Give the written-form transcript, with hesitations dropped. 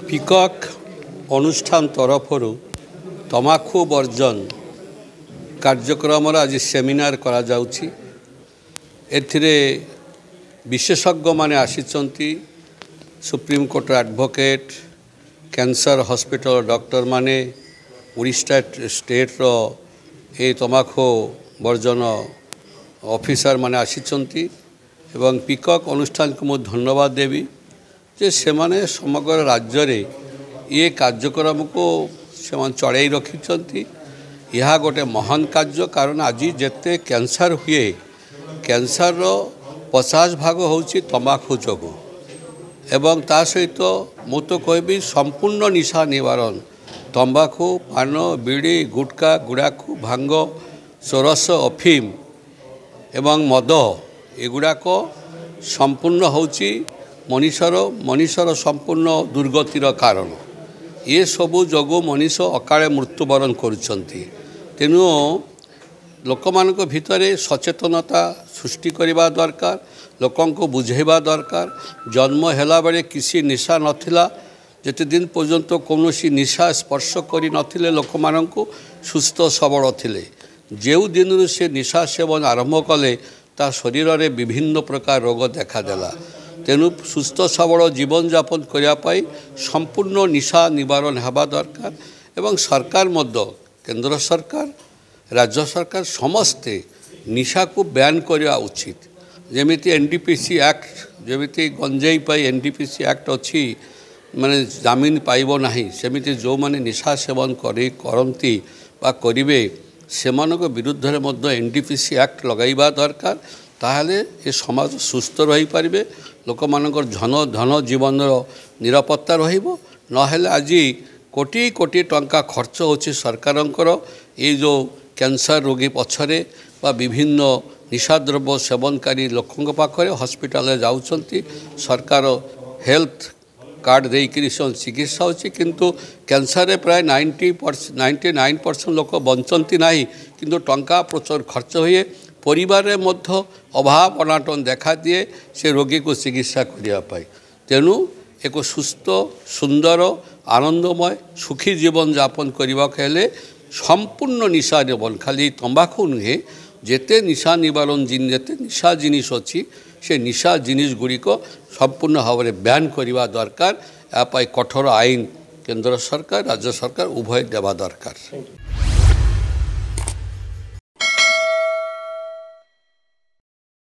Peacock অনুষ্ঠান তরফରୁ ତମାଖୁ ବର୍ଜନ କାର୍ଯ୍ୟକ୍ରମର ଆଜି ସେମିନାର କରାଯାଉଛି। ଏଥିରେ ବିଶେଷଜ୍ଞମାନେ ଆସିଛନ୍ତି। ସୁପ୍ରିମକୋର୍ଟର ଆଡଭୋକେଟ୍, କ୍ୟାନ୍ସର ହସ୍ପିଟାଲ ଡକ୍ଟରମାନେ, ଓଡ଼ିଶା ଷ୍ଟେଟ୍ର ଏ ତମାଖୁ ବର୍ଜନ ଅଫିସରମାନେ ଆସିଛନ୍ତି ଏବଂ ପିকক ଅନୁଷ୍ଠାନକୁ ମୁଁ ଧନ୍ୟବାଦ ଦେବି ଯେ ସେମାନେ ସମଗ୍ର ରାଜ୍ୟରେ ଏ କାର୍ଯ୍ୟକ୍ରମକୁ ସେମାନେ ଚଳାଇ ରଖିଛନ୍ତି। ଏହା ଗୋଟେ ମହାନ କାର୍ଯ୍ୟ, କାରଣ ଆଜି ଯେତେ କ୍ୟାନ୍ସର ହୁଏ କ୍ୟାନ୍ସରର 50% ହେଉଛି ତମାଖୁ ଯୋଗୁଁ ଏବଂ ତା ସହିତ ମୁଁ ତ କହିବି ସମ୍ପୂର୍ଣ୍ଣ ନିଶା ନିବାରଣ ତମ୍ବାଖୁ, ପାନ, ବିଡ଼ି, ଗୁଟକା, ଗୁଡ଼ାଖୁ, ଭାଙ୍ଗ, ଚରସ, ଅଫିମ ଏବଂ ମଦ ଏଗୁଡ଼ାକ ସମ୍ପୂର୍ଣ୍ଣ ହେଉଛି ମଣିଷର ସମ୍ପୂର୍ଣ୍ଣ ଦୁର୍ଗତିର କାରଣ। ଏସବୁ ଯୋଗୁଁ ମଣିଷ ଅକାଳେ ମୃତ୍ୟୁବରଣ କରୁଛନ୍ତି। ତେଣୁ ଲୋକମାନଙ୍କ ଭିତରେ ସଚେତନତା ସୃଷ୍ଟି କରିବା ଦରକାର, ଲୋକଙ୍କୁ ବୁଝାଇବା ଦରକାର। ଜନ୍ମ ହେଲା ବେଳେ କିଛି ନିଶା ନଥିଲା, ଯେତେ ଦିନ ପର୍ଯ୍ୟନ୍ତ କୌଣସି ନିଶା ସ୍ପର୍ଶ କରିନଥିଲେ ଲୋକମାନଙ୍କୁ ସୁସ୍ଥ ସବଳ ଥିଲେ। ଯେଉଁ ଦିନରୁ ସେ ନିଶା ସେବନ ଆରମ୍ଭ କଲେ ତା ଶରୀରରେ ବିଭିନ୍ନ ପ୍ରକାର ରୋଗ ଦେଖାଦେଲା। ତେଣୁ ସୁସ୍ଥ ସବଳ ଜୀବନଯାପନ କରିବା ପାଇଁ ସମ୍ପୂର୍ଣ୍ଣ ନିଶା ନିବାରଣ ହେବା ଦରକାର ଏବଂ ସରକାର ମଧ୍ୟ, କେନ୍ଦ୍ର ସରକାର, ରାଜ୍ୟ ସରକାର ସମସ୍ତେ ନିଶାକୁ ବ୍ୟାନ୍ କରିବା ଉଚିତ। ଯେମିତି NDPC ଆକ୍ଟ, ଯେମିତି ଗଞ୍ଜେଇ ପାଇଁ NDPC ଆକ୍ଟ ଅଛି, ମାନେ ଜାମିନ ପାଇବ ନାହିଁ, ସେମିତି ଯେଉଁମାନେ ନିଶା ସେବନ କରନ୍ତି ବା କରିବେ ସେମାନଙ୍କ ବିରୁଦ୍ଧରେ ମଧ୍ୟ NDPC ଆକ୍ଟ ଲଗାଇବା ଦରକାର। ତାହେଲେ ଏ ସମାଜ ସୁସ୍ଥ ରହିପାରିବେ, ଲୋକମାନଙ୍କର ଧନ ଜୀବନର ନିରାପତ୍ତା ରହିବ। ନହେଲେ ଆଜି କୋଟି କୋଟି ଟଙ୍କା ଖର୍ଚ୍ଚ ହେଉଛି ସରକାରଙ୍କର ଏଇ ଯେଉଁ କ୍ୟାନ୍ସର ରୋଗୀ ପଛରେ ବା ବିଭିନ୍ନ ନିଶାଦ୍ରବ୍ୟ ସେବନକାରୀ ଲୋକଙ୍କ ପାଖରେ ହସ୍ପିଟାଲରେ ଯାଉଛନ୍ତି। ସରକାର ହେଲ୍ଥ କାର୍ଡ଼ ଦେଇକରି ଚିକିତ୍ସା ହେଉଛି, କିନ୍ତୁ କ୍ୟାନ୍ସରରେ ପ୍ରାୟ 99% ଲୋକ ବଞ୍ଚନ୍ତି ନାହିଁ, କିନ୍ତୁ ଟଙ୍କା ପ୍ରଚୁର ଖର୍ଚ୍ଚ ହୁଏ। ପରିବାରରେ ମଧ୍ୟ ଅଭାବ ଅନାଟନ ଦେଖାଦିଏ ସେ ରୋଗୀକୁ ଚିକିତ୍ସା କରିବା ପାଇଁ। ତେଣୁ ଏକ ସୁସ୍ଥ, ସୁନ୍ଦର, ଆନନ୍ଦମୟ, ସୁଖୀ ଜୀବନଯାପନ କରିବାକୁ ହେଲେ ସମ୍ପୂର୍ଣ୍ଣ ନିଶା ନିବାରଣ, ଖାଲି ତମ୍ବାଖୁ ନୁହେଁ, ଯେତେ ନିଶା ନିବାରଣ ଯେତେ ନିଶା ଜିନିଷ ଅଛି ସେ ନିଶା ଜିନିଷ ଗୁଡ଼ିକ ସମ୍ପୂର୍ଣ୍ଣ ଭାବରେ ବ୍ୟାନ୍ କରିବା ଦରକାର। ଏହା ପାଇଁ କଠୋର ଆଇନ କେନ୍ଦ୍ର ସରକାର, ରାଜ୍ୟ ସରକାର ଉଭୟ ଦେବା ଦରକାର।